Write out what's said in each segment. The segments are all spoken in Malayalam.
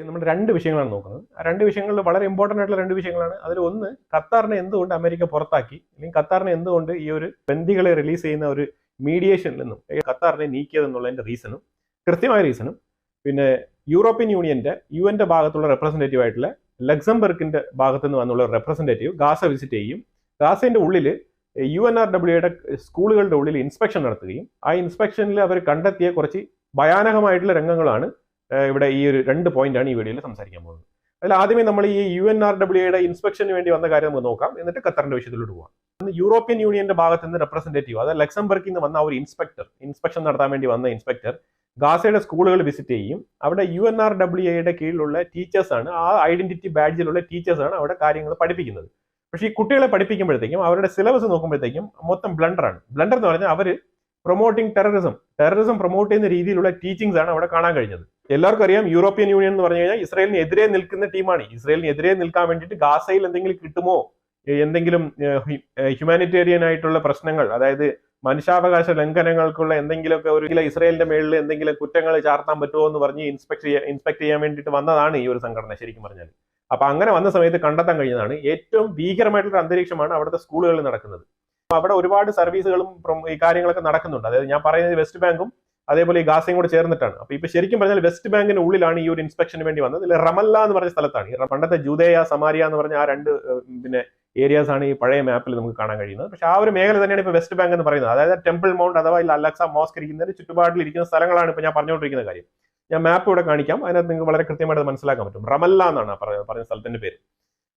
നമ്മൾ രണ്ട് വിഷയങ്ങളാണ് നോക്കുന്നത്. ആ രണ്ട് വിഷയങ്ങളിൽ വളരെ ഇമ്പോർട്ടൻ്റ് ആയിട്ടുള്ള രണ്ട് വിഷയങ്ങളാണ്. അതിൽ ഒന്ന്, ഖത്താറിനെ എന്തുകൊണ്ട് അമേരിക്ക പുറത്താക്കി, അല്ലെങ്കിൽ ഖത്താറിനെ എന്തുകൊണ്ട് ഈ ഒരു ബന്ദികളെ റിലീസ് ചെയ്യുന്ന ഒരു മീഡിയേഷനിൽ നിന്നും ഖത്താറിനെ നീക്കിയതെന്നുള്ളതിന്റെ റീസണും, കൃത്യമായ റീസണും, പിന്നെ യൂറോപ്യൻ യൂണിയന്റെ യുഎന്റെ ഭാഗത്തുള്ള റെപ്രസെന്റേറ്റീവ് ആയിട്ടുള്ള ലക്സംബർഗിന്റെ ഭാഗത്തു നിന്ന് വന്നുള്ള റെപ്രസെന്റേറ്റീവ് ഗാസ വിസിറ്റ് ചെയ്യും. ഗാസയുടെ ഉള്ളിൽ UNRWAയുടെ സ്കൂളുകളുടെ ഉള്ളിൽ ഇൻസ്പെക്ഷൻ നടത്തുകയും ആ ഇൻസ്പെക്ഷനിൽ അവർ കണ്ടെത്തിയ കുറച്ച് ഭയാനകമായിട്ടുള്ള രംഗങ്ങളാണ് ഇവിടെ ഈ ഒരു രണ്ട് പോയിന്റാണ് ഈ വീഡിയോയിൽ സംസാരിക്കാൻ പോകുന്നത്. അതിൽ ആദ്യമേ നമ്മൾ ഈ UNRWAയുടെ ഇൻസ്പെക്ഷന് വേണ്ടി വന്ന കാര്യം നമുക്ക് നോക്കാം, എന്നിട്ട് ഖത്തറിന്റെ വിഷയത്തിലോട്ട് പോകാം. യൂറോപ്യൻ യൂണിയന്റെ ഭാഗത്ത് നിന്ന് റെപ്രസെന്റേറ്റീവ്, അതായത് ലക്സംബർഗിൽ നിന്ന് വന്ന ഒരു ഇൻസ്പെക്ഷൻ നടത്താൻ വേണ്ടി വന്ന ഇൻസ്പെക്ടർ ഗാസയുടെ സ്കൂളുകൾ വിസിറ്റ് ചെയ്യും. അവിടെ UNRWAയുടെ കീഴിലുള്ള ടീച്ചേഴ്സാണ്, ആ ഐഡന്റിറ്റി ബാഡ്ജിലുള്ള ടീച്ചേഴ്സാണ് അവിടെ കാര്യങ്ങൾ പഠിപ്പിക്കുന്നത്. പക്ഷേ ഈ കുട്ടികളെ പഠിപ്പിക്കുമ്പോഴത്തേക്കും അവരുടെ സിലബസ് നോക്കുമ്പോഴത്തേക്കും മൊത്തം ബ്ലണ്ടറാണ്. ബ്ലണ്ടർ എന്ന് പറഞ്ഞാൽ അവർ പ്രൊമോട്ടിങ് ടെററിസം പ്രൊമോട്ട് ചെയ്യുന്ന രീതിയിലുള്ള ടീച്ചിങ്സ് ആണ് അവിടെ കാണാൻ കഴിഞ്ഞത്. എല്ലാവർക്കും അറിയാം, യൂറോപ്യൻ യൂണിയൻ എന്ന് പറഞ്ഞു കഴിഞ്ഞാൽ ഇസ്രായേലിനെതിരെ നിൽക്കുന്ന ടീമാണ്. ഇസ്രായേലിനെതിരെ നിൽക്കാൻ വേണ്ടിയിട്ട് ഗാസയിൽ എന്തെങ്കിലും കിട്ടുമോ, എന്തെങ്കിലും ഹ്യൂമാനിറ്റേറിയൻ ആയിട്ടുള്ള പ്രശ്നങ്ങൾ, അതായത് മനുഷ്യാവകാശ ലംഘനങ്ങൾക്കുള്ള എന്തെങ്കിലുമൊക്കെ ഒരു ഇസ്രായേലിന്റെ മേളിൽ എന്തെങ്കിലും കുറ്റങ്ങൾ ചാർത്താൻ പറ്റുമോ എന്ന് പറഞ്ഞ് ഇൻസ്പെക്ട് ചെയ്യാൻ വേണ്ടിയിട്ട് വന്നതാണ് ഈ ഒരു സംഘടന ശരിക്കും പറഞ്ഞാൽ. അപ്പൊ അങ്ങനെ വന്ന സമയത്ത് കണ്ടെത്താൻ കഴിഞ്ഞതാണ് ഏറ്റവും ഭീകരമായിട്ടുള്ള അന്തരീക്ഷമാണ് അവിടുത്തെ സ്കൂളുകളിൽ നടക്കുന്നത്. അവിടെ ഒരുപാട് സർവീസുകളും ഈ കാര്യങ്ങളൊക്കെ നടക്കുന്നുണ്ട്. അതായത് ഞാൻ പറയുന്നത് വെസ്റ്റ് ബാങ്കും അതേപോലെ ഈ ഗാസയും കൂടെ ചേർന്നിട്ടാണ്. അപ്പൊ ഇപ്പൊ ശരിക്കും പറഞ്ഞാൽ വെസ്റ്റ് ബാങ്കിന് ഉള്ളിലാണ് ഈ ഒരു ഇൻസ്പെക്ഷന് വേണ്ടി വന്നത്. ഇതിൽ റമല്ല എന്ന് പറഞ്ഞ സ്ഥലത്താണ്. ഈ പണ്ടത്തെ ജൂദേയ സമാരിയ എന്ന് പറഞ്ഞ ആ രണ്ട് ഏരിയാസ് ആണ് ഈ പഴയ മാപ്പിൽ നമുക്ക് കാണാൻ കഴിയുന്നത്. പക്ഷെ ആ ഒരു മേഖല തന്നെയാണ് ഇപ്പൊ വെസ്റ്റ് ബാങ്ക് എന്ന് പറയുന്നത്. അതായത് ടെമ്പിൾ മൗണ്ട് അഥവാ അലക്സ മോസ്ക് ഇരിക്കുന്നതിന് ചുറ്റുപാടിൽ ഇരിക്കുന്ന സ്ഥലങ്ങളാണ് ഇപ്പൊ ഞാൻ പറഞ്ഞുകൊണ്ടിരിക്കുന്ന കാര്യം. ഞാൻ മാപ്പ് ഇവിടെ കാണിക്കാം, അതിനകത്ത് നിങ്ങൾക്ക് വളരെ കൃത്യമായിട്ട് മനസ്സിലാക്കാൻ പറ്റും. റമല്ല എന്നാണ് പറഞ്ഞ സ്ഥലത്തിന്റെ പേര്.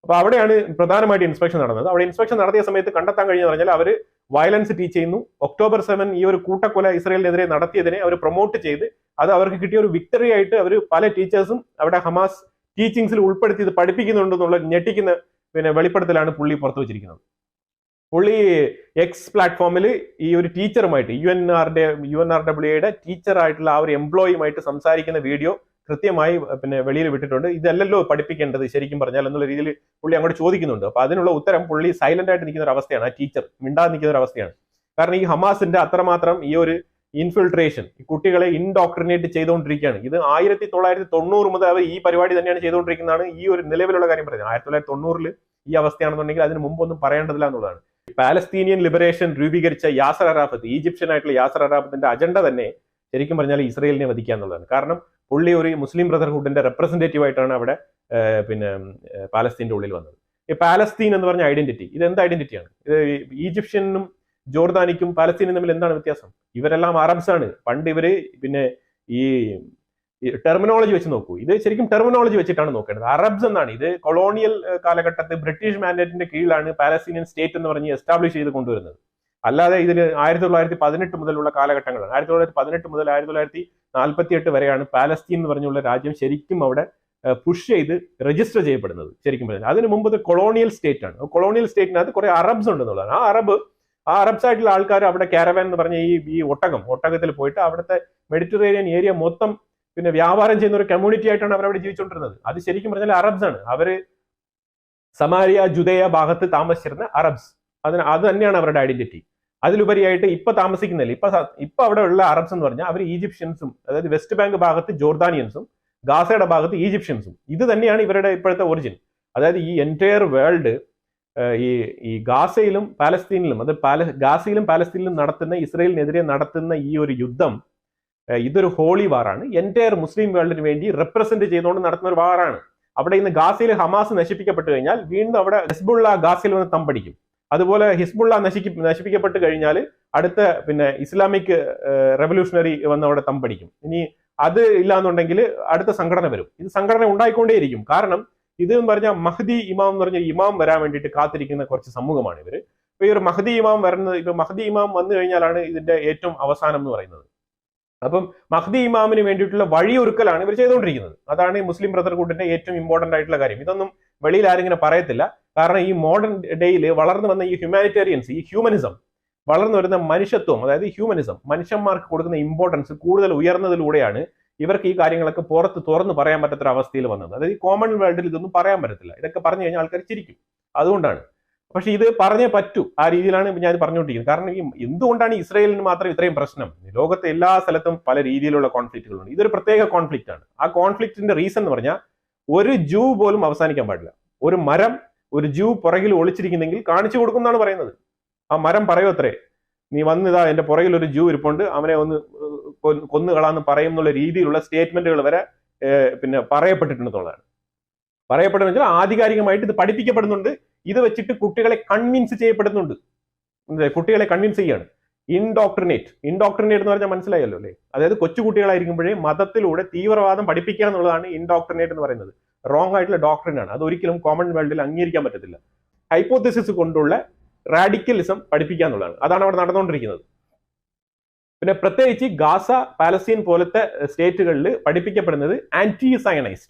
അപ്പൊ അവിടെയാണ് പ്രധാനമായിട്ട് ഇൻസ്പെക്ഷൻ നടന്നത്. അവിടെ ഇൻസ്പെക്ഷൻ നടത്തിയ സമയത്ത് കണ്ടെത്താൻ കഴിഞ്ഞെന്ന് പറഞ്ഞാൽ അവർ വയലൻസ് ടീച്ച് ചെയ്യുന്നു. October 7 ഈ ഒരു കൂട്ടക്കൊല ഇസ്രായേലിനെതിരെ നടത്തിയതിനെ അവർ പ്രൊമോട്ട് ചെയ്ത് അത് അവർക്ക് കിട്ടിയ ഒരു വിക്ടറി ആയിട്ട് അവർ പല ടീച്ചേഴ്സും അവിടെ ഹമാസ് ടീച്ചിങ്സിൽ ഉൾപ്പെടുത്തി ഇത് പഠിപ്പിക്കുന്നുണ്ടെന്നുള്ള ഞെട്ടിക്കുന്ന വെളിപ്പെടുത്തലാണ് പുള്ളി പുറത്തു വെച്ചിരിക്കുന്നത്. പുള്ളി എക്സ് പ്ലാറ്റ്ഫോമിൽ ഈ ഒരു ടീച്ചറുമായിട്ട് UNRWAയുടെ ടീച്ചറായിട്ടുള്ള ആ ഒരു എംപ്ലോയിയുമായിട്ട് സംസാരിക്കുന്ന വീഡിയോ കൃത്യമായി വെളിയിൽ വിട്ടിട്ടുണ്ട്. ഇതല്ലല്ലോ പഠിപ്പിക്കേണ്ടത് ശരിക്കും പറഞ്ഞാൽ എന്നുള്ള രീതിയിൽ പുള്ളി അങ്ങോട്ട് ചോദിക്കുന്നുണ്ട്. അപ്പൊ അതിനുള്ള ഉത്തരം പുള്ളി സൈലന്റ് ആയിട്ട് നിൽക്കുന്ന ഒരു അവസ്ഥയാണ്. ആ ടീച്ചർ മിണ്ടാതെ നിൽക്കുന്ന ഒരു അവസ്ഥയാണ്. കാരണം ഈ ഹമാസിന്റെ അത്രമാത്രം ഈ ഒരു ഇൻഫിൽട്രേഷൻ ഈ കുട്ടികളെ ഇൻഡോക്ട്രിനേറ്റ് ചെയ്തുകൊണ്ടിരിക്കുകയാണ്. ഇത് 1990 മുതൽ അവർ ഈ പരിപാടി തന്നെയാണ് ചെയ്തുകൊണ്ടിരിക്കുന്നതാണ് ഈ ഒരു നിലവിലുള്ള കാര്യം പറയുന്നത്. 1990 ഈ അവസ്ഥയാണെന്നുണ്ടെങ്കിൽ അതിന് മുമ്പൊന്നും പറയേണ്ടതില്ല എന്നുള്ളതാണ്. പാലസ്തീനിയൻ ലിബറേഷൻ രൂപീകരിച്ച യാസർ അറാഫത്ത്, ഈജിപ്ഷ്യൻ ആയിട്ടുള്ള യാസർ അറാഫത്തിന്റെ അജണ്ട തന്നെ ശരിക്കും പറഞ്ഞാൽ ഇസ്രായേലിനെ വധിക്കുക എന്നുള്ളതാണ്. കാരണം പുള്ളി ഒരു മുസ്ലിം ബ്രദർഹുഡിന്റെ റെപ്രസെന്റേറ്റീവ് ആയിട്ടാണ് അവിടെ പാലസ്തീന്റെ ഉള്ളിൽ വന്നത്. ഈ പാലസ്തീൻ എന്ന് പറഞ്ഞ ഐഡന്റിറ്റി, ഇത് എന്ത് ഐഡന്റിറ്റിയാണ്? ഇത് ഈജിപ്ഷ്യനും ജോർദാനിക്കും പാലസ്തീനും തമ്മിൽ എന്താണ് വ്യത്യാസം? ഇവരെല്ലാം അറബ്സ് ആണ്. പണ്ട് ഇവര് ഈ ടെർമിനോളജി വെച്ച് നോക്കൂ. ഇത് ശരിക്കും ടെർമിനോളജി വെച്ചിട്ടാണ് നോക്കേണ്ടത്. അറബ്സ് എന്നാണ്. ഇത് കൊളോണിയൽ കാലഘട്ടത്തിൽ ബ്രിട്ടീഷ് മാൻഡേറ്റിന്റെ കീഴിലാണ് പാലസ്തീനിയൻ സ്റ്റേറ്റ് എന്ന് പറഞ്ഞ് എസ്റ്റാബ്ലിഷ് ചെയ്ത് കൊണ്ടുവരുന്നത്. അല്ലാതെ ഇതിൽ 1918 മുതലുള്ള കാലഘട്ടങ്ങളാണ്. 1918 മുതൽ 1948 വരെയാണ് പാലസ്തീൻ എന്ന് പറഞ്ഞുള്ള രാജ്യം ശരിക്കും അവിടെ പുഷ് ചെയ്ത് രജിസ്റ്റർ ചെയ്യപ്പെടുന്നത്. ശരിക്കും പറഞ്ഞാൽ അതിന് മുമ്പ് ഇത് കൊളോണിയൽ സ്റ്റേറ്റ് ആണ്. കൊളോണിയൽ സ്റ്റേറ്റിനകത്ത് കുറെ അറബ്സ് ഉണ്ടെന്നുള്ളതാണ്. ആ അറബ്സ് ആയിട്ടുള്ള ആൾക്കാർ അവിടെ കാരവാൻ എന്ന് പറഞ്ഞ ഈ ഒട്ടകത്തിൽ പോയിട്ട് അവിടുത്തെ മെഡിറ്ററേനിയൻ ഏരിയ മൊത്തം വ്യാപാരം ചെയ്യുന്ന ഒരു കമ്മ്യൂണിറ്റി ആയിട്ടാണ് അവരവിടെ ജീവിച്ചുകൊണ്ടിരുന്നത്. അത് ശരിക്കും പറഞ്ഞാൽ അറബ്സ് ആണ്. അവര് സമാരിയ ജുദേയ ഭാഗത്ത് താമസിച്ചിരുന്ന അറബ്സ്, അത് തന്നെയാണ് അവരുടെ ഐഡന്റിറ്റി. അതിലുപരിയായിട്ട് ഇപ്പൊ താമസിക്കുന്നില്ല. ഇപ്പൊ അവിടെ ഉള്ള അറബ്സ് എന്ന് പറഞ്ഞാൽ അവർ ഈജിപ്ഷ്യൻസും, അതായത് വെസ്റ്റ് ബാങ്ക് ഭാഗത്ത് ജോർദാനിയൻസും ഗാസയുടെ ഭാഗത്ത് ഈജിപ്ഷ്യൻസും, ഇത് തന്നെയാണ് ഇവരുടെ ഇപ്പോഴത്തെ ഒറിജിൻ. അതായത് ഈ എൻറ്റയർ വേൾഡ് ഈ ഗാസയിലും പാലസ്തീനിലും, അത് ഗാസയിലും പാലസ്തീനിലും നടത്തുന്ന ഇസ്രായേലിനെതിരെ നടത്തുന്ന ഈ ഒരു യുദ്ധം, ഇതൊരു ഹോളി വാറാണ്. എൻറ്റയർ മുസ്ലിം വേൾഡിന് വേണ്ടി റെപ്രസെന്റ് ചെയ്തുകൊണ്ട് നടത്തുന്ന ഒരു വാറാണ്. അവിടെ ഇന്ന് ഗാസയിൽ ഹമാസ് നശിപ്പിക്കപ്പെട്ടു കഴിഞ്ഞാൽ വീണ്ടും അവിടെ ഹിസ്ബുള്ള ഗാസയിൽ വന്ന് തമ്പടിക്കും. അതുപോലെ ഹിസ്ബുള്ള നശിപ്പിക്കപ്പെട്ട് കഴിഞ്ഞാൽ അടുത്ത ഇസ്ലാമിക് റെവല്യൂഷണറി വന്ന് അവിടെ തമ്പടിക്കും. ഇനി അത് ഇല്ലാന്നുണ്ടെങ്കിൽ അടുത്ത സംഘടന വരും. ഇത് സംഘടന ഉണ്ടായിക്കൊണ്ടേയിരിക്കും. കാരണം ഇത് എന്ന് പറഞ്ഞാൽ മഹ്ദി ഇമാം എന്ന് പറഞ്ഞ ഇമാം വരാൻ വേണ്ടിയിട്ട് കാത്തിരിക്കുന്ന കുറച്ച് സമൂഹമാണ് ഇവര്. ഇപ്പൊ ഈ ഒരു മഹ്ദി ഇമാം മഹ്ദി ഇമാം വന്നു കഴിഞ്ഞാലാണ് ഇതിന്റെ ഏറ്റവും അവസാനം എന്ന് പറയുന്നത്. അപ്പം മഹ്ദി ഇമാമിന് വേണ്ടിയിട്ടുള്ള വഴിയൊരുക്കലാണ് ഇവർ ചെയ്തുകൊണ്ടിരിക്കുന്നത്. അതാണ് ഈ മുസ്ലിം ബ്രദർഹുഡിന്റെ ഏറ്റവും ഇമ്പോർട്ടന്റ് ആയിട്ടുള്ള കാര്യം. ഇതൊന്നും വെളിയിൽ ആരിങ്ങനെ പറയത്തില്ല. കാരണം ഈ മോഡേൺ ഡേയിൽ വളർന്നു വന്ന ഈ ഹ്യൂമാനിറ്റേറിയൻസ്, ഈ ഹ്യൂമനിസം, വളർന്നു വരുന്ന മനുഷ്യത്വം, അതായത് ഹ്യൂമനിസം, മനുഷ്യന്മാർക്ക് കൊടുക്കുന്ന ഇമ്പോർട്ടൻസ് കൂടുതൽ ഉയർന്നതിലൂടെയാണ് ഇവർക്ക് ഈ കാര്യങ്ങളൊക്കെ പുറത്ത് തുറന്ന് പറയാൻ പറ്റാത്ത അവസ്ഥയിൽ വന്നത്. അതായത് ഈ കോമൺ വേൾഡിൽ ഇതൊന്നും പറയാൻ പറ്റത്തില്ല. ഇതൊക്കെ പറഞ്ഞു കഴിഞ്ഞാൽ ആൾക്കാർ ചിരിക്കും. അതുകൊണ്ടാണ് പക്ഷെ ഇത് പറഞ്ഞേ പറ്റൂ, ആ രീതിയിലാണ് ഞാൻ പറഞ്ഞുകൊണ്ടിരിക്കുന്നത്. കാരണം ഈ എന്തുകൊണ്ടാണ് ഇസ്രായേലിന് മാത്രം ഇത്രയും പ്രശ്നം? ലോകത്തെ എല്ലാ സ്ഥലത്തും പല രീതിയിലുള്ള കോൺഫ്ലിക്റ്റുകളുണ്ട്. ഇതൊരു പ്രത്യേക കോൺഫ്ലിക്റ്റ് ആണ്. ആ കോൺഫ്ലിക്റ്റിന്റെ റീസൺ എന്ന് പറഞ്ഞാൽ ഒരു ജൂ പോലും അവസാനിക്കാൻ പാടില്ല. ഒരു മരം ഒരു ജൂ പുറകിൽ ഒളിച്ചിരിക്കുന്നെങ്കിൽ കാണിച്ചു കൊടുക്കും എന്നാണ് പറയുന്നത്. ആ മരം പറയോ അത്രേ, നീ വന്നിതാ എന്റെ പുറകിൽ ഒരു ജൂ ഇരിപ്പുണ്ട്, അവനെ ഒന്ന് കൊന്നുകളാന്ന് പറയും എന്നുള്ള രീതിയിലുള്ള സ്റ്റേറ്റ്മെന്റുകൾ വരെ പിന്നെ പറയപ്പെട്ടിട്ടുണ്ടെന്നുള്ളതാണ്. പറയപ്പെടുന്ന വെച്ചാൽ ആധികാരികമായിട്ട് ഇത് പഠിപ്പിക്കപ്പെടുന്നുണ്ട്. ഇത് വെച്ചിട്ട് കുട്ടികളെ കൺവിൻസ് ചെയ്യപ്പെടുന്നുണ്ട്. കുട്ടികളെ കൺവിൻസ് ചെയ്യാണ്. ഇൻഡോക്ട്രിനേറ്റ് എന്ന് പറഞ്ഞാൽ മനസ്സിലായല്ലോ അല്ലേ? അതായത് കൊച്ചു കുട്ടികളായിരിക്കുമ്പോഴേ മതത്തിലൂടെ തീവ്രവാദം പഠിപ്പിക്കുക എന്നുള്ളതാണ് ഇൻഡോക്ട്രിനേറ്റ് എന്ന് പറയുന്നത്. റോങ് ആയിട്ടുള്ള ഡോക്ട്രിൻ ആണ്. അത് ഒരിക്കലും കോമൺവെൽത്തിൽ അംഗീകരിക്കാൻ പറ്റത്തില്ല. ഹൈപ്പോത്തിസിസ് കൊണ്ടുള്ള റാഡിക്കലിസം പഠിപ്പിക്കുക എന്നുള്ളതാണ്. അതാണ് അവിടെ നടന്നുകൊണ്ടിരിക്കുന്നത്. പിന്നെ പ്രത്യേകിച്ച് ഗാസ, പാലസ്തീൻ പോലത്തെ സ്റ്റേറ്റുകളിൽ പഠിപ്പിക്കപ്പെടുന്നത് ആന്റി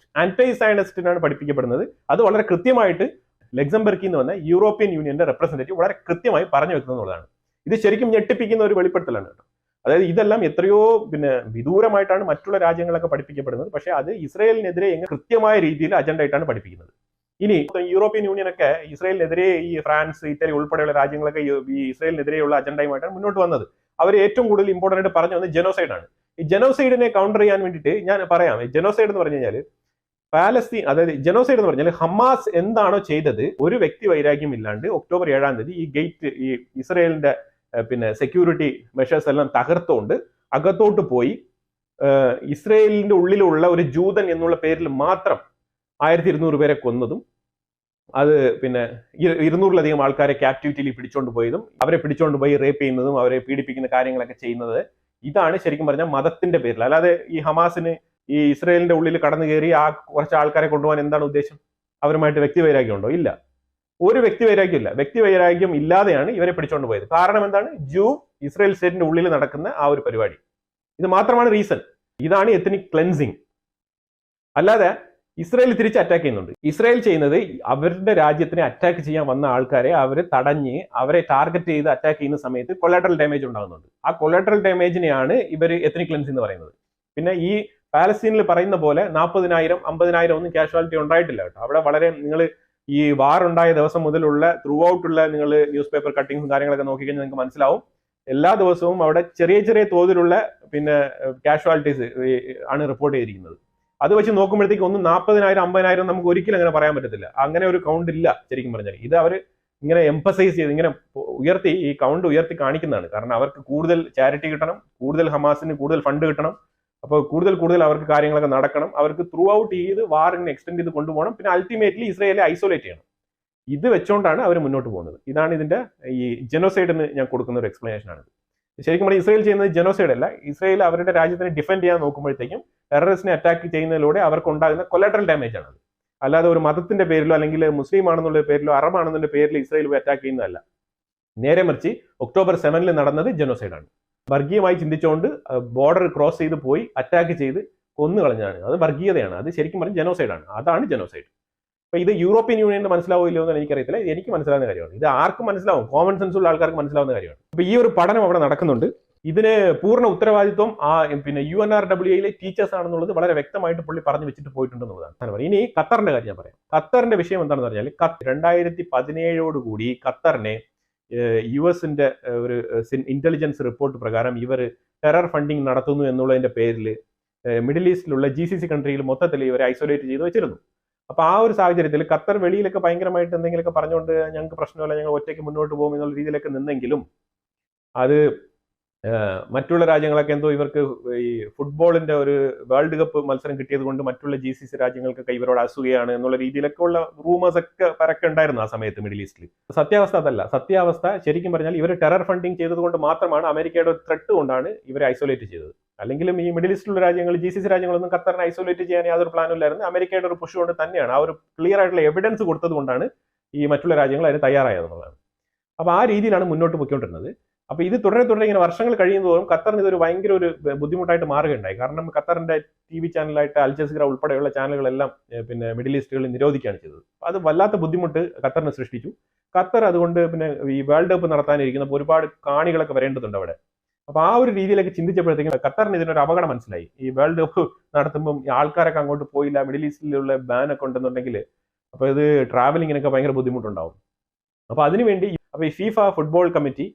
സയനിസ്റ്റിനാണ് പഠിപ്പിക്കപ്പെടുന്നത്. അത് വളരെ കൃത്യമായിട്ട് ലക്സംബർഗിൽ നിന്ന് വന്ന യൂറോപ്യൻ യൂണിയന്റെ റെപ്രസെന്റേറ്റീവ് വളരെ കൃത്യമായി പറഞ്ഞു വെക്കുന്നതാണ്. ഇത് ശരിക്കും ഞെട്ടിപ്പിക്കുന്ന ഒരു വെളിപ്പെടുത്തലാണ് കേട്ടോ. അതായത് ഇതെല്ലാം എത്രയോ വിദൂരമായിട്ടാണ് മറ്റുള്ള രാജ്യങ്ങളൊക്കെ പഠിപ്പിക്കപ്പെടുന്നത്. പക്ഷേ അത് ഇസ്രായേലിനെതിരെ കൃത്യമായ രീതിയിൽ അജണ്ട ആയിട്ടാണ് പഠിപ്പിക്കുന്നത്. ഇനി യൂറോപ്യൻ യൂണിയനൊക്കെ ഇസ്രായേലിനെതിരെ ഈ ഫ്രാൻസ്, ഇറ്റലി ഉൾപ്പെടെയുള്ള രാജ്യങ്ങളൊക്കെ ഈ ഇസ്രായേലിനെതിരെയുള്ള അജണ്ടയുമായിട്ടാണ് മുന്നോട്ട് വന്നത്. അവർ ഏറ്റവും കൂടുതൽ ഇമ്പോർട്ടന്റ് ആയിട്ട് പറഞ്ഞു വന്നത് ജനോസൈഡ് ആണ്. ഈ ജനോസൈഡിനെ കൗണ്ടർ ചെയ്യാൻ വേണ്ടിയിട്ട് ഞാൻ പറയാം. ജനോസൈഡ് എന്ന് പറഞ്ഞു കഴിഞ്ഞാൽ പാലസ്തീൻ, അതായത് ജനോസൈഡ് എന്ന് പറഞ്ഞാൽ ഹമാസ് എന്താണോ ചെയ്തത്, ഒരു വ്യക്തി വൈരാഗ്യം ഇല്ലാണ്ട് ഒക്ടോബർ 7 ഈ ഗേറ്റ്, ഈ ഇസ്രായേലിന്റെ സെക്യൂരിറ്റി മെഷേഴ്സ് എല്ലാം തകർത്തുകൊണ്ട് അകത്തോട്ട് പോയി ഇസ്രായേലിന്റെ ഉള്ളിലുള്ള ഒരു ജൂതൻ എന്നുള്ള പേരിൽ മാത്രം 1200 പേരെ കൊന്നതും, അത് 200-ലധികം ആൾക്കാരെ ക്യാപ്റ്റിവിറ്റിയിൽ പിടിച്ചോണ്ട് പോയതും, അവരെ പിടിച്ചോണ്ട് പോയി റേപ്പ് ചെയ്യുന്നതും, അവരെ പീഡിപ്പിക്കുന്ന കാര്യങ്ങളൊക്കെ ചെയ്യുന്നത്, ഇതാണ് ശരിക്കും പറഞ്ഞാൽ മതത്തിന്റെ പേരിൽ. അല്ലാതെ ഈ ഹമാസിന് ഈ ഇസ്രായേലിന്റെ ഉള്ളിൽ കടന്നു കയറി ആ കുറച്ച് ആൾക്കാരെ കൊണ്ടുപോകാൻ എന്താണ് ഉദ്ദേശം? അവരുമായിട്ട് വ്യക്തിവൈരാഗ്യം ഉണ്ടോ? ഇല്ല, ഒരു വ്യക്തിവൈരാഗ്യം ഇല്ല. വ്യക്തിവൈരാഗ്യം ഇല്ലാതെയാണ് ഇവരെ പിടിച്ചോണ്ട് പോയത്. കാരണം എന്താണ്? ഇസ്രായേൽ സ്റ്റേറ്റിന്റെ ഉള്ളിൽ നടക്കുന്ന ആ ഒരു പരിപാടി, ഇത് മാത്രമാണ് റീസൺ. ഇതാണ് എത്നിക് ക്ലെൻസിങ്. അല്ലാതെ ഇസ്രായേൽ തിരിച്ച് അറ്റാക്ക് ചെയ്യുന്നുണ്ട്. ഇസ്രായേൽ ചെയ്യുന്നത് അവരുടെ രാജ്യത്തിനെ അറ്റാക്ക് ചെയ്യാൻ വന്ന ആൾക്കാരെ അവർ തടഞ്ഞ് അവരെ ടാർഗറ്റ് ചെയ്ത് അറ്റാക്ക് ചെയ്യുന്ന സമയത്ത് കൊളാറ്ററൽ ഡാമേജ് ഉണ്ടാകുന്നുണ്ട്. ആ കൊളാറ്ററൽ ഡാമേജിനെയാണ് ഇവർ എത്നിക് ക്ലെൻസിങ് എന്ന് പറയുന്നത്. പിന്നെ ഈ പാലസ്തീനിൽ പറയുന്ന പോലെ 40,000 50,000 ഒന്നും കാഷ്വാലിറ്റി ഉണ്ടായിട്ടില്ല കേട്ടോ. അവിടെ വളരെ, നിങ്ങൾ ഈ വാർ ഉണ്ടായ ദിവസം മുതലുള്ള ത്രൂ ഔട്ടുള്ള നിങ്ങൾ ന്യൂസ് പേപ്പർ കട്ടിങ്സും കാര്യങ്ങളൊക്കെ നോക്കിക്കഴിഞ്ഞാൽ നിങ്ങൾക്ക് മനസ്സിലാവും. എല്ലാ ദിവസവും അവിടെ ചെറിയ ചെറിയ തോതിലുള്ള കാഷ്വാലിറ്റീസ് ആണ് റിപ്പോർട്ട് ചെയ്തിരിക്കുന്നത്. അത് വെച്ച് നോക്കുമ്പോഴത്തേക്ക് ഒന്നും 40,000 50,000 നമുക്ക് ഒരിക്കലും അങ്ങനെ പറയാൻ പറ്റത്തില്ല. അങ്ങനെ ഒരു കൗണ്ട് ഇല്ല ശരിക്കും പറഞ്ഞാൽ. ഇത് അവർ ഇങ്ങനെ എംഫസൈസ് ചെയ്ത് ഇങ്ങനെ ഉയർത്തി, ഈ കൗണ്ട് ഉയർത്തി കാണിക്കുന്നതാണ്. കാരണം അവർക്ക് കൂടുതൽ ചാരിറ്റി കിട്ടണം, കൂടുതൽ ഹമാസിന് കൂടുതൽ ഫണ്ട് കിട്ടണം. അപ്പോൾ കൂടുതൽ അവർക്ക് കാര്യങ്ങളൊക്കെ നടക്കണം. അവർക്ക് ത്രൂ ഔട്ട് ചെയ്ത് വാറിനെ എക്സ്റ്റെൻഡ് ചെയ്ത് കൊണ്ടുപോകണം. പിന്നെ അൾട്ടിമേറ്റ്ലി ഇസ്രായേലെ ഐസൊലേറ്റ് ചെയ്യണം. ഇത് വെച്ചുകൊണ്ടാണ് അവർ മുന്നോട്ട് പോകുന്നത്. ഇതാണ് ഇതിന്റെ ഈ ജനോസൈഡിന് ഞാൻ കൊടുക്കുന്ന ഒരു എക്സ്പ്ലനേഷൻ ആണ്. ശരിക്കും പറഞ്ഞാൽ ഇസ്രായേൽ ചെയ്യുന്നത് ജനോസൈഡ് അല്ല. ഇസ്രായേൽ അവരുടെ രാജ്യത്തിനെ ഡിഫെൻഡ് ചെയ്യാൻ നോക്കുമ്പോഴത്തേക്കും ടെററിസ്റ്റിനെ അറ്റാക്ക് ചെയ്യുന്നതിലൂടെ അവർക്ക് ഉണ്ടാകുന്ന കൊലാറ്ററൽ ഡാമേജ് ആണ്. അല്ലാതെ ഒരു മതത്തിന്റെ പേരിലോ അല്ലെങ്കിൽ മുസ്ലിം ആണെന്നുള്ള പേരിലോ അറബ് ആണെന്നുള്ള പേരിൽ ഇസ്രായേൽ അറ്റാക്ക് ചെയ്യുന്നതല്ല. നേരെ മറിച്ച് ഒക്ടോബർ 7 നടന്നത് ജനോസൈഡാണ്. വർഗീയമായി ചിന്തിച്ചുകൊണ്ട് ബോർഡർ ക്രോസ് ചെയ്ത് പോയി അറ്റാക്ക് ചെയ്ത് കൊന്നു കളഞ്ഞാണ്. അത് വർഗീയതയാണ്. അത് ശരിക്കും പറഞ്ഞാൽ ജനോസൈഡാണ്. അതാണ് ജനോസൈഡ്. അപ്പൊ ഇത് യൂറോപ്യൻ യൂണിയന് മനസ്സിലാവില്ലോ എന്ന് എനിക്കറിയത്തില്ല. എനിക്ക് മനസ്സിലാവുന്ന കാര്യമാണ്. ഇത് ആർക്കും മനസ്സിലാവും, കോമൺ സെൻസ് ഉള്ള ആൾക്കാർക്ക് മനസ്സിലാവുന്ന കാര്യമാണ്. അപ്പൊ ഈ ഒരു പഠനം അവിടെ നടക്കുന്നുണ്ട്. ഇതിന് പൂർണ്ണ ഉത്തരവാദിത്വം UNRWAയിലെ ടീച്ചേഴ്സ് ആണെന്നുള്ളത് വളരെ വ്യക്തമായിട്ട് പുള്ളി പറഞ്ഞു വെച്ചിട്ട് പോയിട്ടുണ്ടെന്നുള്ളതാണ്. ഇനി ഖത്തറിന്റെ കാര്യം ഞാൻ പറയാം. ഖത്തറിന്റെ വിഷയം എന്താണെന്ന് പറഞ്ഞാൽ 2017 ഖത്തറിനെ US-ന്റെ ഒരു ഇന്റലിജൻസ് റിപ്പോർട്ട് പ്രകാരം ഇവർ ടെറർ ഫണ്ടിങ് നടത്തുന്നു എന്നുള്ളതിന്റെ പേരിൽ മിഡിൽ ഈസ്റ്റിലുള്ള GCC കൺട്രിയിൽ മൊത്തത്തിൽ ഇവരെ ഐസൊലേറ്റ് ചെയ്ത് വെച്ചിരുന്നു. അപ്പൊ ആ ഒരു സാഹചര്യത്തിൽ ഖത്തർ വെളിയിലൊക്കെ ഭയങ്കരമായിട്ട് എന്തെങ്കിലുമൊക്കെ പറഞ്ഞുകൊണ്ട് ഞങ്ങൾക്ക് പ്രശ്നമില്ല, ഞങ്ങൾ ഒറ്റയ്ക്ക് മുന്നോട്ട് പോകും എന്നുള്ള രീതിയിലൊക്കെ നിന്നെങ്കിലും അത് മറ്റുള്ള രാജ്യങ്ങളൊക്കെ എന്തോ ഇവർക്ക് ഈ ഫുട്ബോളിന്റെ ഒരു വേൾഡ് കപ്പ് മത്സരം കിട്ടിയത് കൊണ്ട് മറ്റുള്ള GCC രാജ്യങ്ങൾക്കൊക്കെ ഇവരോട് അസൂയാണ് എന്നുള്ള രീതിയിലൊക്കെ ഉള്ള റൂമേഴ്സ് ഒക്കെ പരക്കെ ഉണ്ടായിരുന്നു ആ സമയത്ത് മിഡിൽ ഈസ്റ്റിൽ. സത്യാവസ്ഥ അതല്ല. സത്യാവസ്ഥ ശരിക്കും പറഞ്ഞാൽ ഇവർ ടെറർ ഫണ്ടിങ് ചെയ്തത് കൊണ്ട് മാത്രമാണ്, അമേരിക്കയുടെ ത്രെട്ട് കൊണ്ടാണ് ഇവരെ ഐസൊലേറ്റ് ചെയ്തത്. അല്ലെങ്കിലും ഈ മിഡിൽ ഈസ്റ്റിലുള്ള രാജ്യങ്ങൾ, GCC രാജ്യങ്ങളൊന്നും ഖത്തറിനെ ഐസൊലേറ്റ് ചെയ്യാൻ യാതൊരു പ്ലാനും ഇല്ലായിരുന്നു. അമേരിക്കയുടെ ഒരു പുഷ് കൊണ്ട് തന്നെയാണ്, ആ ഒരു ക്ലിയർ ആയിട്ടുള്ള എവിഡൻസ് കൊടുത്തത് കൊണ്ടാണ് ഈ മറ്റുള്ള രാജ്യങ്ങൾ അതിന് തയ്യാറായതെന്നുള്ളതാണ്. അപ്പൊ ആ രീതിയിലാണ് മുന്നോട്ട് പോയിക്കൊണ്ടിരുന്നത്. അപ്പൊ ഇത് തുടരെ ഇങ്ങനെ വർഷങ്ങൾ കഴിയുന്നതോറും ഖത്തറിന് ഇതൊരു ഭയങ്കര ഒരു ബുദ്ധിമുട്ടായിട്ട് മാറുകയുണ്ടായി. കാരണം ഖത്തറിന്റെ TV ചാനലായിട്ട് അൽ ജസീറ ഉൾപ്പെടെയുള്ള ചാനലുകളെല്ലാം മിഡിൽ ഈസ്റ്റുകളിൽ നിരോധിക്കുകയാണ് ചെയ്തത്. അത് വല്ലാത്ത ബുദ്ധിമുട്ട് ഖത്തറിന് സൃഷ്ടിച്ചു. ഖത്തർ അതുകൊണ്ട് ഈ വേൾഡ് കപ്പ് നടത്താനിരിക്കുന്നപ്പോൾ ഒരുപാട് കാണികളൊക്കെ വരേണ്ടതുണ്ട് അവിടെ. അപ്പൊ ആ ഒരു രീതിയിലൊക്കെ ചിന്തിച്ചപ്പോഴത്തേക്കും ഖത്തറിന് ഇതിനൊരു അപകടം മനസ്സിലായി. ഈ വേൾഡ് കപ്പ് നടത്തുമ്പോൾ ആൾക്കാരൊക്കെ അങ്ങോട്ട് പോയില്ല, മിഡിൽ ഈസ്റ്റിലുള്ള ബാനൊക്കെ ഉണ്ടെന്നുണ്ടെങ്കിൽ അപ്പൊ ഇത് ട്രാവലിങ്ങിനൊക്കെ ഭയങ്കര ബുദ്ധിമുട്ടുണ്ടാവും. അപ്പോൾ അതിനുവേണ്ടി ഈ ഫിഫ ഫുട്ബോൾ കമ്മിറ്റി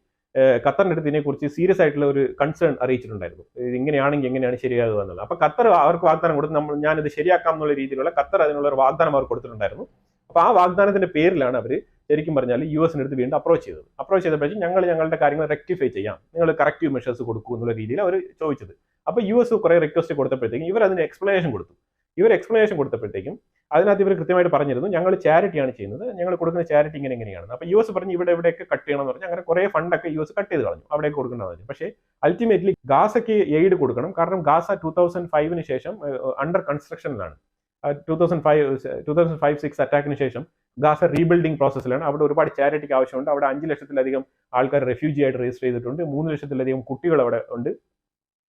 ഖത്തറിന്റെ അടുത്ത് ഇതിനെക്കുറിച്ച് സീരിയസ് ആയിട്ടുള്ള ഒരു കൺസേൺ അറിയിച്ചിട്ടുണ്ടായിരുന്നു. ഇത് ഇങ്ങനെയാണെങ്കിൽ എങ്ങനെയാണ് ശരിയാകുക എന്നുള്ളത്. അപ്പോൾ ഖത്തർ അവർക്ക് വാഗ്ദാനം കൊടുത്ത് ഞാനിത് ശരിയാക്കാം എന്നുള്ള രീതിയിലുള്ള ഖത്തർ അതിനുള്ള ഒരു വാഗ്ദാനം അവർ കൊടുത്തിട്ടുണ്ടായിരുന്നു. അപ്പോൾ ആ വാഗ്ദാനത്തിന്റെ പേരിലാണ് അവർ ശരിക്കും പറഞ്ഞാൽ യുഎസിന്റെ അടുത്ത് വീണ്ടും അപ്രോച്ച് ചെയ്തപ്പോഴേക്കും ഞങ്ങളുടെ കാര്യങ്ങൾ റെക്ടിഫൈ ചെയ്യാം, നിങ്ങൾ കറക്റ്റീവ് മെഷേഴ്സ് കൊടുക്കൂ എന്നുള്ള രീതിയിൽ അവർ ചോദിച്ചത്. അപ്പോൾ യുഎസ് കുറെ റിക്വസ്റ്റ് കൊടുത്തപ്പോഴത്തേക്കും ഇവർ അതിന് എക്സ്പ്ലനേഷൻ കൊടുത്തപ്പോഴത്തേക്കും അതിനകത്ത് ഇവർ കൃത്യമായിട്ട് പറഞ്ഞിരുന്നു, ഞങ്ങൾ ചാരിറ്റിയാണ് ചെയ്യുന്നത്, ഞങ്ങൾ കൊടുക്കുന്ന ചാരിറ്റി എങ്ങനെയാണ്. അപ്പോൾ യുഎസ് പറഞ്ഞു ഇവിടെയൊക്കെ കട്ട് ചെയ്യണം എന്ന് പറഞ്ഞാൽ അങ്ങനെ കുറെ ഫണ്ടൊക്കെ യുഎസ് കട്ട് ചെയ്ത് കളഞ്ഞു, അവിടേക്ക് കൊടുക്കേണ്ടത്. പക്ഷേ അൾട്ടിമേറ്റ്ലി ഗാസയ്ക്ക് എയ്ഡ് കൊടുക്കണം. കാരണം ഗാസ 2005 ശേഷം അണ്ടർ കൺസ്ട്രക്ഷനിലാണ്. 2005-06 അറ്റാക്കിന് ശേഷം ഗാസ റീബിൽഡിംഗ് പ്രോസസ്സിലാണ്. അവിടെ ഒരുപാട് ചാരിറ്റിക്ക് ആവശ്യമുണ്ട്. അവിടെ 5 ലക്ഷത്തിലധികം ആൾക്കാർ റെഫ്യൂജി ആയിട്ട് രജിസ്റ്റർ ചെയ്തിട്ടുണ്ട്. 3 ലക്ഷത്തിലധികം കുട്ടികൾ അവിടെ ഉണ്ട്.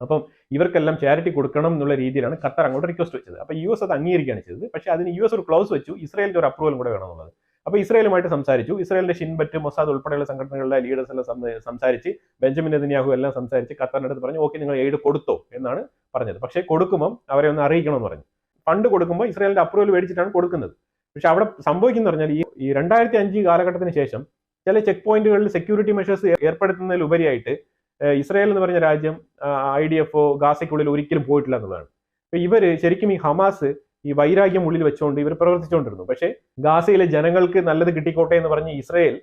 അപ്പം ഇവർക്കെല്ലാം ചാരിറ്റി കൊടുക്കണം എന്നുള്ള രീതിയിലാണ് ഖത്തർ അങ്ങോട്ട് റിക്വസ്റ്റ് വെച്ചത്. അപ്പോൾ യുഎസ് അത് അംഗീകരിക്കുകയാണ് ചെയ്തത്. പക്ഷേ അതിന് യുഎസ് ഒരു ക്ലോസ് വെച്ചു, ഇസ്രായേലിന്റെ ഒരു അപ്രൂവൽ കൂടെ വേണമെന്നുള്ളത്. അപ്പോൾ ഇസ്രായേലുമായിട്ട് സംസാരിച്ചു. ഇസ്രായേലിന്റെ ഷിൻബറ്റ്, മൊസാദ് ഉൾപ്പെടെയുള്ള സംഘടനകളുടെ ലീഡേഴ്സ് എല്ലാം സംസാരിച്ച്, ബെഞ്ചമിൻ നെതന്യാഹു എല്ലാം സംസാരിച്ച് ഖത്തറിന്റെ അടുത്ത് പറഞ്ഞു ഓക്കെ നിങ്ങൾ എയ്ഡ് കൊടുത്തോ എന്നാണ് പറഞ്ഞത്. പക്ഷേ കൊടുക്കുമ്പോൾ അവരെ ഒന്ന് അറിയിക്കണമെന്ന് പറഞ്ഞു. ഫണ്ട് കൊടുക്കുമ്പോൾ ഇസ്രായേലിന്റെ അപ്രൂവൽ മേടിച്ചിട്ടാണ് കൊടുക്കുന്നത്. പക്ഷെ അവിടെ സംഭവിക്കുന്ന പറഞ്ഞാൽ ഈ 2005 കാലഘട്ടത്തിന് ശേഷം ചില ചെക്ക് പോയിന്റുകളിൽ സെക്യൂരിറ്റി മെഷേഴ്സ് ഏർപ്പെടുത്തുന്നതിൽ ഉപരിയായിട്ട് ഇസ്രായേൽ എന്ന് പറഞ്ഞ രാജ്യം IDF ഗാസയ്ക്കുള്ളിൽ ഒരിക്കലും പോയിട്ടില്ല എന്നുള്ളതാണ്. അപ്പൊ ഇവര് ശരിക്കും ഈ ഹമാസ് ഈ വൈരാഗ്യം ഉള്ളിൽ വെച്ചുകൊണ്ട് ഇവർ പ്രവർത്തിച്ചുകൊണ്ടിരുന്നു. പക്ഷേ ഗാസയിലെ ജനങ്ങൾക്ക് നല്ലത് കിട്ടിക്കോട്ടെ എന്ന് പറഞ്ഞ് ഇസ്രായേൽ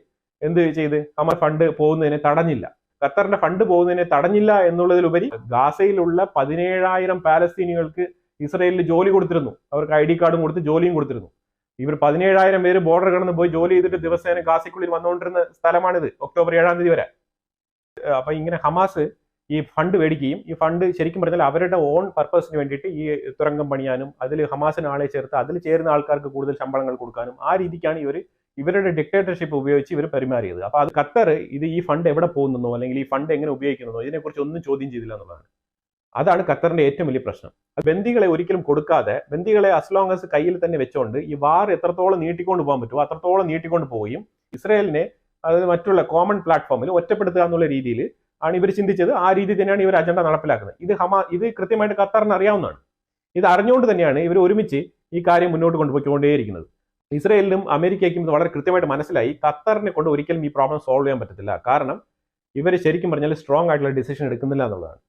എന്ത് ചെയ്ത് ഹമാസ് ഫണ്ട് പോകുന്നതിനെ തടഞ്ഞില്ല. ഖത്തറിന്റെ ഫണ്ട് പോകുന്നതിനെ തടഞ്ഞില്ല എന്നുള്ളതിലുപരി ഗാസയിലുള്ള 17,000 പാലസ്തീനികൾക്ക് ഇസ്രായേലിൽ ജോലി കൊടുത്തിരുന്നു. അവർക്ക് ID കാർഡും കൊടുത്ത് ജോലിയും കൊടുത്തിരുന്നു. ഇവർ 17,000 പേര് ബോർഡർ കടന്ന് പോയി ജോലി ചെയ്തിട്ട് ദിവസേന ഗാസയ്ക്കുള്ളിൽ വന്നുകൊണ്ടിരുന്ന സ്ഥലമാണിത് ഒക്ടോബർ 7 തീയതി വരെ. അപ്പൊ ഇങ്ങനെ ഹമാസ് ഈ ഫണ്ട് മേടിക്കുകയും ഈ ഫണ്ട് ശരിക്കും പറഞ്ഞാൽ അവരുടെ ഓൺ പർപ്പസിന് വേണ്ടിയിട്ട് ഈ തുരങ്കം പണിയാനും അതിൽ ഹമാസിന് ആളെ ചേർത്ത് അതിൽ ചേരുന്ന ആൾക്കാർക്ക് കൂടുതൽ ശമ്പളങ്ങൾ കൊടുക്കാനും ആ രീതിക്കാണ് ഇവരുടെ ഡിക്റ്റേറ്റർഷിപ്പ് ഉപയോഗിച്ച് ഇവർ പെരുമാറിയത്. അപ്പൊ അത് ഖത്തർ ഈ ഫണ്ട് എവിടെ പോകുന്നോ അല്ലെങ്കിൽ ഈ ഫണ്ട് എങ്ങനെ ഉപയോഗിക്കുന്നോ ഇതിനെക്കുറിച്ച് ഒന്നും ചോദ്യം ചെയ്തില്ല എന്നുള്ളതാണ്. അതാണ് ഖത്തറിന്റെ ഏറ്റവും വലിയ പ്രശ്നം. ബന്ദികളെ ഒരിക്കലും കൊടുക്കാതെ ബന്ദികളെ അസ്ലോങ് as കയ്യിൽ തന്നെ വെച്ചുകൊണ്ട് ഈ വാർ എത്രത്തോളം നീട്ടിക്കൊണ്ട് പോകാൻ പറ്റുമോ അത്രത്തോളം നീട്ടിക്കൊണ്ട് പോവുകയും ഇസ്രായേലിനെ അതായത് മറ്റുള്ള കോമൺ പ്ലാറ്റ്ഫോമിൽ ഒറ്റപ്പെടുത്തുക എന്നുള്ള രീതിയിൽ ആണ് ഇവർ ചിന്തിച്ചത്. ആ രീതി തന്നെയാണ് ഇവർ അജണ്ട നടപ്പിലാക്കുന്നത്. ഇത് കൃത്യമായിട്ട് ഖത്തറിന് അറിയാവുന്നതാണ്. ഇത് അറിഞ്ഞുകൊണ്ട് തന്നെയാണ് ഇവർ ഒരുമിച്ച് ഈ കാര്യം മുന്നോട്ട് കൊണ്ടുപോയിക്കൊണ്ടേയിരിക്കുന്നത്. ഇസ്രായേലിനും അമേരിക്കയ്ക്കും ഇത് വളരെ കൃത്യമായിട്ട് മനസ്സിലായി ഖത്തറിനെ കൊണ്ട് ഒരിക്കലും ഈ പ്രോബ്ലം സോൾവ് ചെയ്യാൻ പറ്റത്തില്ല. കാരണം ഇവർ ശരിക്കും പറഞ്ഞാൽ സ്ട്രോങ് ആയിട്ടുള്ള ഡിസിഷൻ എടുക്കുന്നില്ല എന്നുള്ളതാണ്.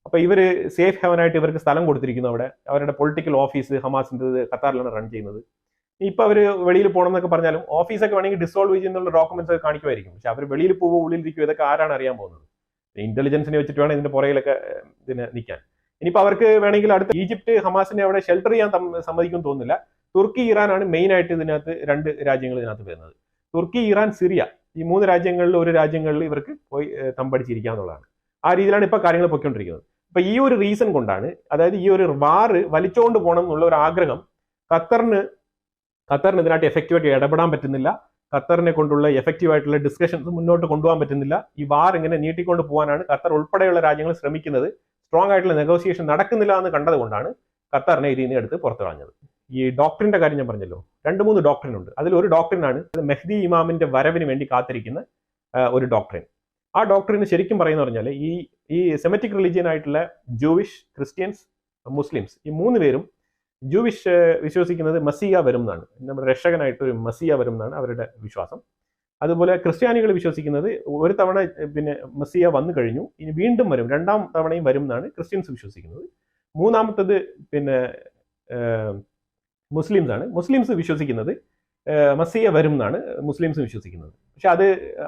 അപ്പൊ ഇവര് സേഫ് ഹെവനായിട്ട് ഇവർക്ക് സ്ഥലം കൊടുത്തിരിക്കുന്നു. അവിടെ അവരുടെ പൊളിറ്റിക്കൽ ഓഫീസ് ഹമാസിന്റെ ഖത്താറിലാണ് റൺ ചെയ്യുന്നത്. ഇപ്പൊ അവര് വെളിയിൽ പോകണം എന്നൊക്കെ പറഞ്ഞാലും ഓഫീസൊക്കെ വേണമെങ്കിൽ ഡിസോൾവ് ചെയ്യുന്നുള്ള ഡോക്യുമെന്റ്സ് ഒക്കെ കാണിക്കുമായിരിക്കും. പക്ഷെ അവർ വെളിയിൽ പോവുക ഉള്ളിലിരിക്കും ഇതൊക്കെ ആരാണ് അറിയാൻ പോകുന്നത്? ഇന്റലിജൻസിനെ വെച്ചിട്ട് വേണം ഇതിന്റെ പുറകിലൊക്കെ ഇതിന് നിൽക്കാൻ. ഇനിയിപ്പോൾ അവർക്ക് വേണമെങ്കിൽ അടുത്ത ഈജിപ്ത് ഹമാസിനെ അവിടെ ഷെൽട്ടർ ചെയ്യാൻ സമ്മതിക്കുമെന്ന് തോന്നുന്നില്ല. തുർക്കി ഇറാനാണ് മെയിൻ ആയിട്ട് ഇതിനകത്ത് 2 രാജ്യങ്ങൾ ഇതിനകത്ത് വരുന്നത്. തുർക്കി ഇറാൻ സിറിയ ഈ 3 രാജ്യങ്ങളിൽ ഒരു രാജ്യങ്ങളിൽ ഇവർക്ക് പോയി തമ്പടിച്ചിരിക്കുക എന്നുള്ളതാണ്. ആ രീതിയിലാണ് ഇപ്പൊ കാര്യങ്ങൾ പൊയ്ക്കൊണ്ടിരിക്കുന്നത്. അപ്പൊ ഈ ഒരു റീസൺ കൊണ്ടാണ്, അതായത് ഈ ഒരു വാറ് വലിച്ചുകൊണ്ട് പോകണം എന്നുള്ള ഒരു ആഗ്രഹം ഖത്തറിന് ഇതിനായിട്ട് എഫക്റ്റീവായിട്ട് ഇടപെടാൻ പറ്റുന്നില്ല. ഖത്തറിനെ കൊണ്ടുള്ള എഫക്റ്റീവായിട്ടുള്ള ഡിസ്കഷൻസ് മുന്നോട്ട് കൊണ്ടുപോകാൻ പറ്റുന്നില്ല. ഈ വാർ ഇങ്ങനെ നീട്ടിക്കൊണ്ട് പോകാനാണ് ഖത്തർ ഉൾപ്പെടെയുള്ള രാജ്യങ്ങൾ ശ്രമിക്കുന്നത്. സ്ട്രോങ് ആയിട്ടുള്ള നെഗോസിയേഷൻ നടക്കുന്നില്ല എന്ന് കണ്ടതുകൊണ്ടാണ് ഖത്തറിനെ ഇതിൽ നിന്ന് എടുത്ത് പുറത്തു കളഞ്ഞത്. ഈ ഡോക്ടറിന്റെ കാര്യം ഞാൻ പറഞ്ഞല്ലോ, 2-3 ഡോക്ടറിൻ ഉണ്ട്. അതിൽ ഒരു ഡോക്ടറിനാണ് മെഹ്ദി ഇമാമിന്റെ വരവിന് വേണ്ടി കാത്തിരിക്കുന്ന ഒരു ഡോക്ടറിൻ. ആ ഡോക്ടറിന് ശരിക്കും പറയുന്ന പറഞ്ഞാൽ ഈ സെമറ്റിക് റിലീജിയൻ ആയിട്ടുള്ള ജൂവിഷ്, ക്രിസ്ത്യൻസ്, മുസ്ലിംസ് ഈ 3 പേരും ജൂവിഷ് വിശ്വസിക്കുന്നത് മസിയ വരും എന്നാണ്. നമ്മുടെ രക്ഷകനായിട്ട് ഒരു മസിയ വരും എന്നാണ് അവരുടെ വിശ്വാസം. അതുപോലെ ക്രിസ്ത്യാനികൾ വിശ്വസിക്കുന്നത് ഒരു തവണ പിന്നെ മസിയ വന്നു കഴിഞ്ഞു, ഇനി വീണ്ടും വരും, 2ാം തവണയും വരും എന്നാണ് ക്രിസ്ത്യൻസ് വിശ്വസിക്കുന്നത്. 3ാമത്തത് പിന്നെ മുസ്ലിംസ് ആണ്. മുസ്ലിംസ് വിശ്വസിക്കുന്നത് മസിയ വരും എന്നാണ് മുസ്ലിംസ് വിശ്വസിക്കുന്നത്. പക്ഷെ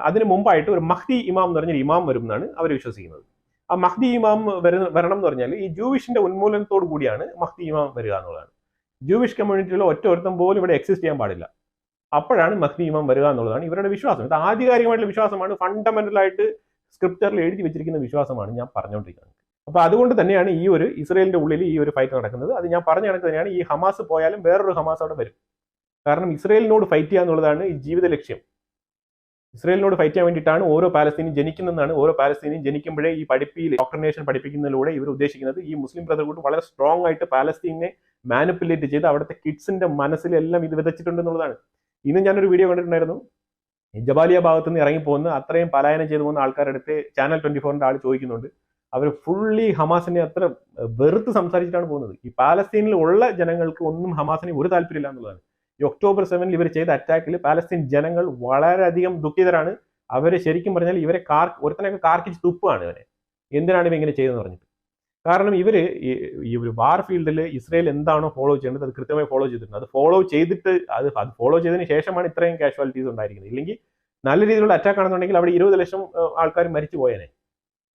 അതിന് മുമ്പായിട്ട് ഒരു മഹ്ദി ഇമാം എന്ന് പറഞ്ഞൊരു ഇമാം വരും എന്നാണ് അവർ വിശ്വസിക്കുന്നത്. ആ മഹ്ദി ഇമാം വരണം എന്ന് പറഞ്ഞാൽ ഈ ജൂവിഷിന്റെ ഉന്മൂലനത്തോടു കൂടിയാണ് മഹ്ദി ഇമാം വരിക എന്നുള്ളതാണ്. ജൂവിഷ് കമ്മ്യൂണിറ്റിയിലുള്ള ഒരുത്തം പോലും ഇവിടെ എക്സിസ്റ്റ് ചെയ്യാൻ പാടില്ല. അപ്പോഴാണ് മഹ്ദി ഇമാം വരിക എന്നുള്ളതാണ് ഇവരുടെ വിശ്വാസം. ഇത് ആധികാരികമായിട്ടുള്ള വിശ്വാസമാണ്, ഫണ്ടമെന്റൽ ആയിട്ട് സ്ക്രിപ്റ്ററിൽ എഴുതി വെച്ചിരിക്കുന്ന വിശ്വാസമാണ് ഞാൻ പറഞ്ഞുകൊണ്ടിരിക്കുന്നത്. അപ്പൊ അതുകൊണ്ട് തന്നെയാണ് ഈ ഒരു ഇസ്രായേലിന്റെ ഉള്ളിൽ ഈ ഒരു ഫൈറ്റ് നടക്കുന്നത്. അത് ഞാൻ പറഞ്ഞ കണക്ക് തന്നെയാണ്. ഈ ഹമാസ് പോയാലും വേറൊരു ഹമാസ് അവിടെ വരും. കാരണം ഇസ്രായേലിനോട് ഫൈറ്റ് ചെയ്യുക എന്നുള്ളതാണ് ഈ ജീവിത ലക്ഷ്യം. ഇസ്രായേലിനോട് ഫൈറ്റ് ചെയ്യാൻ വേണ്ടിയിട്ടാണ് ഓരോ പാലസ്തീനും ജനിക്കുന്നതെന്നാണ്. ഓരോ പാലസ്തീനും ജനിക്കുമ്പോഴേ ഈ ഡോക്ടറിനേഷൻ പഠിപ്പിക്കുന്നതിലൂടെ ഇവർ ഉദ്ദേശിക്കുന്നത് ഈ മുസ്ലിം ബ്രദർഹുഡ് വളരെ സ്ട്രോങ് ആയിട്ട് പാലസ്തീനെ മാനിപ്പുലേറ്റ് ചെയ്ത് അവിടുത്തെ കിഡ്സിന്റെ മനസ്സിലെല്ലാം ഇത് വിതച്ചിട്ടുണ്ടെന്നുള്ളതാണ്. ഇന്ന് ഞാനൊരു വീഡിയോ കണ്ടിട്ടുണ്ടായിരുന്നു. ജബാലിയ ഭാഗത്ത് നിന്ന് ഇറങ്ങിപ്പോകുന്ന അത്രയും പലായനം ചെയ്തു പോകുന്ന ആൾക്കാരുടെ അടുത്ത് ചാനൽ 24ന്റെ ആൾ ചോദിക്കുന്നുണ്ട്. അവർ ഫുള്ളി ഹമാസിനെ അത്ര വെറുത്ത് സംസാരിച്ചിട്ടാണ് പോകുന്നത്. ഈ പാലസ്തീനിൽ ഉള്ള ജനങ്ങൾക്ക് ഒന്നും ഹമാസിനെ ഒരു താല്പര്യമില്ല എന്നുള്ളതാണ്. ഈ ഒക്ടോബർ 7 ഇവർ ചെയ്ത അറ്റാക്കിൽ പാലസ്തീൻ ജനങ്ങൾ വളരെയധികം ദുഃഖിതരാണ്. അവര് ശരിക്കും പറഞ്ഞാൽ ഇവരെ ഒരുത്തനൊക്കെ കാർക്കിച്ച് തുപ്പാണ് ഇവരെ. എന്തിനാണ് ഇവ ഇങ്ങനെ ചെയ്തതെന്ന് പറഞ്ഞിട്ട്. കാരണം ഇവര് ഈ ഒരു വാർ ഫീൽഡിൽ ഇസ്രയേൽ എന്താണോ ഫോളോ ചെയ്യേണ്ടത് അത് കൃത്യമായി ഫോളോ ചെയ്തിട്ടുണ്ട്. അത് ഫോളോ ചെയ്തിട്ട് അത് ഫോളോ ചെയ്തതിന് ശേഷമാണ് ഇത്രയും കാഷ്വാലിറ്റീസ് ഉണ്ടായിരിക്കുന്നത്. ഇല്ലെങ്കിൽ നല്ല രീതിയിലുള്ള അറ്റാക്ക് ആണെന്നുണ്ടെങ്കിൽ അവിടെ 20 ലക്ഷം ആൾക്കാർ മരിച്ചു പോയേനെ.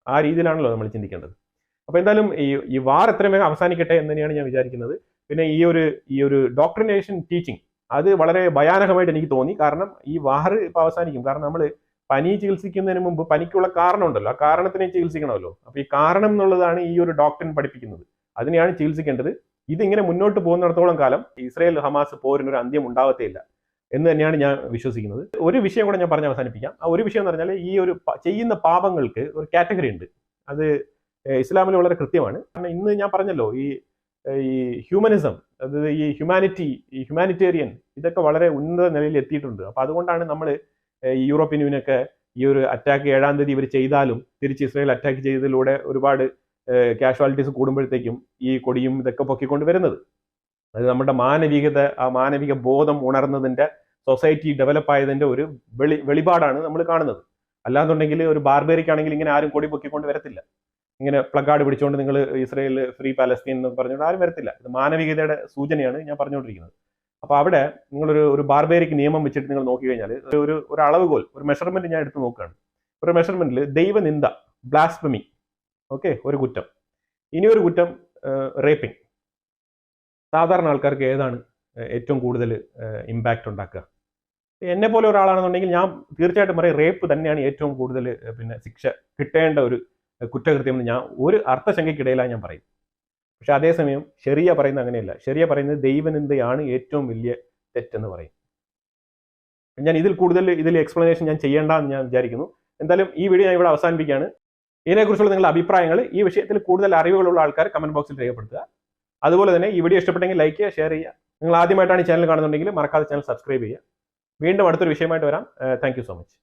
ആ രീതിയിലാണല്ലോ നമ്മൾ ചിന്തിക്കേണ്ടത്. അപ്പോൾ എന്തായാലും ഈ വാർ എത്രയും വേഗം അവസാനിക്കട്ടെ എന്ന് തന്നെയാണ് ഞാൻ വിചാരിക്കുന്നത്. പിന്നെ ഈ ഒരു ഡോക്ട്രിനേഷൻ ടീച്ചിങ് അത് വളരെ ഭയാനകമായിട്ട് എനിക്ക് തോന്നി. കാരണം ഈ വാർ ഇപ്പോൾ അവസാനിക്കും. കാരണം നമ്മൾ പനി ചികിത്സിക്കുന്നതിന് മുമ്പ് പനിക്കുള്ള കാരണം ഉണ്ടല്ലോ, ആ കാരണത്തിനെ ചികിത്സിക്കണമല്ലോ. അപ്പോൾ ഈ കാരണം എന്നുള്ളതാണ് ഈ ഒരു ഡോക്ട്രിൻ പഠിപ്പിക്കുന്നത്. അതിനെയാണ് ചികിത്സിക്കേണ്ടത്. ഇതിങ്ങനെ മുന്നോട്ട് പോകുന്നിടത്തോളം കാലം ഇസ്രയേൽ ഹമാസ് പോരിനൊരു അന്ത്യം ഉണ്ടാവത്തേയില്ല എന്ന് തന്നെയാണ് ഞാൻ വിശ്വസിക്കുന്നത്. ഒരു വിഷയം കൂടെ ഞാൻ പറഞ്ഞ് അവസാനിപ്പിക്കാം. ആ ഒരു വിഷയം എന്ന് പറഞ്ഞാൽ ഈ ഒരു ചെയ്യുന്ന പാപങ്ങൾക്ക് ഒരു കാറ്റഗറി ഉണ്ട്. അത് ഇസ്ലാമിൽ വളരെ കൃത്യമാണ്. കാരണം ഇന്ന് ഞാൻ പറഞ്ഞല്ലോ ഈ ഹ്യൂമനിസം, അതായത് ഈ ഹ്യൂമാനിറ്റേറിയൻ ഇതൊക്കെ വളരെ ഉന്നത നിലയിൽ എത്തിയിട്ടുണ്ട്. അപ്പോൾ അതുകൊണ്ടാണ് നമ്മൾ യൂറോപ്യൻ യൂണിയനൊക്കെ ഈ ഒരു അറ്റാക്ക് 7-ാം തീയതി ഇവർ ചെയ്താലും തിരിച്ച് ഇസ്രയേൽ അറ്റാക്ക് ചെയ്തതിലൂടെ ഒരുപാട് കാഷ്വാലിറ്റീസ് കൂടുമ്പോഴത്തേക്കും ഈ കൊടിയും ഇതൊക്കെ പൊക്കിക്കൊണ്ട് വരുന്നത്. അത് നമ്മുടെ ആ മാനവിക ബോധം ഉണർന്നതിൻ്റെ, സൊസൈറ്റി ഡെവലപ്പ് ആയതിൻ്റെ ഒരു വെളിപാടാണ് നമ്മൾ കാണുന്നത്. അല്ലാന്നുണ്ടെങ്കിൽ ഒരു ബാർബേരിക്കാണെങ്കിൽ ഇങ്ങനെ ആരും കൊടി പൊക്കിക്കൊണ്ട് വരത്തില്ല. ഇങ്ങനെ പ്ലക്കാർഡ് പിടിച്ചുകൊണ്ട് നിങ്ങൾ ഇസ്രയേൽ ഫ്രീ പാലസ്തീൻ എന്ന് പറഞ്ഞുകൊണ്ട് ആരും വരത്തില്ല. ഇത് മാനവികതയുടെ സൂചനയാണ് ഞാൻ പറഞ്ഞുകൊണ്ടിരിക്കുന്നത്. അപ്പോൾ അവിടെ നിങ്ങളൊരു ബാർബേരിക് നിയമം വെച്ചിട്ട് നിങ്ങൾ നോക്കിക്കഴിഞ്ഞാൽ ഒരു അളവുകോൽ, ഒരു മെഷർമെന്റ് ഞാൻ എടുത്ത് നോക്കുകയാണ്. ഒരു മെഷർമെന്റിൽ ദൈവനിന്ദ, ബ്ലാസ്ഫമി, ഓക്കെ, ഒരു കുറ്റം. ഇനി ഒരു കുറ്റം റേപ്പിംഗ്. സാധാരണ ആൾക്കാർക്ക് ഏതാണ് ഏറ്റവും കൂടുതൽ ഇമ്പാക്റ്റ് ഉണ്ടാക്കുക? എന്നെ പോലെ ഒരാളാണെന്നുണ്ടെങ്കിൽ ഞാൻ തീർച്ചയായിട്ടും പറയും റേപ്പ് തന്നെയാണ് ഏറ്റവും കൂടുതൽ ശിക്ഷ കിട്ടേണ്ട ഒരു കുറ്റകൃത്യം എന്ന് ഞാൻ ഒരു അർത്ഥശങ്കയ്ക്കിടയിലാണ് ഞാൻ പറയും. പക്ഷെ അതേസമയം ശരിയ പറയുന്നത് അങ്ങനെയല്ല. ശരിയ പറയുന്നത് ദൈവനിന്ദയാണ് ഏറ്റവും വലിയ തെറ്റെന്ന് പറയും. ഞാൻ ഇതിൽ എക്സ്പ്ലനേഷൻ ഞാൻ ചെയ്യേണ്ടെന്ന് ഞാൻ വിചാരിക്കുന്നു. എന്തായാലും ഈ വീഡിയോ ഞാൻ ഇവിടെ അവസാനിപ്പിക്കുകയാണ്. ഇതിനെക്കുറിച്ചുള്ള നിങ്ങളുടെ അഭിപ്രായങ്ങൾ, ഈ വിഷയത്തിൽ കൂടുതൽ അറിവുകളുള്ള ആൾക്കാർ കമന്റ് ബോക്സിൽ രേഖപ്പെടുത്തുക. അതുപോലെ തന്നെ ഈ വീഡിയോ ഇഷ്ടപ്പെട്ടെങ്കിൽ ലൈക്ക് ചെയ്യുക, ഷെയർ ചെയ്യുക. നിങ്ങൾ ആദ്യമായിട്ടാണ് ഈ ചാനൽ കാണുന്നുണ്ടെങ്കിൽ മറക്കാതെ ചാനൽ സബ്സ്ക്രൈബ് ചെയ്യുക. വീണ്ടും അടുത്തൊരു വിഷയമായിട്ട് വരാം. Thank you so much.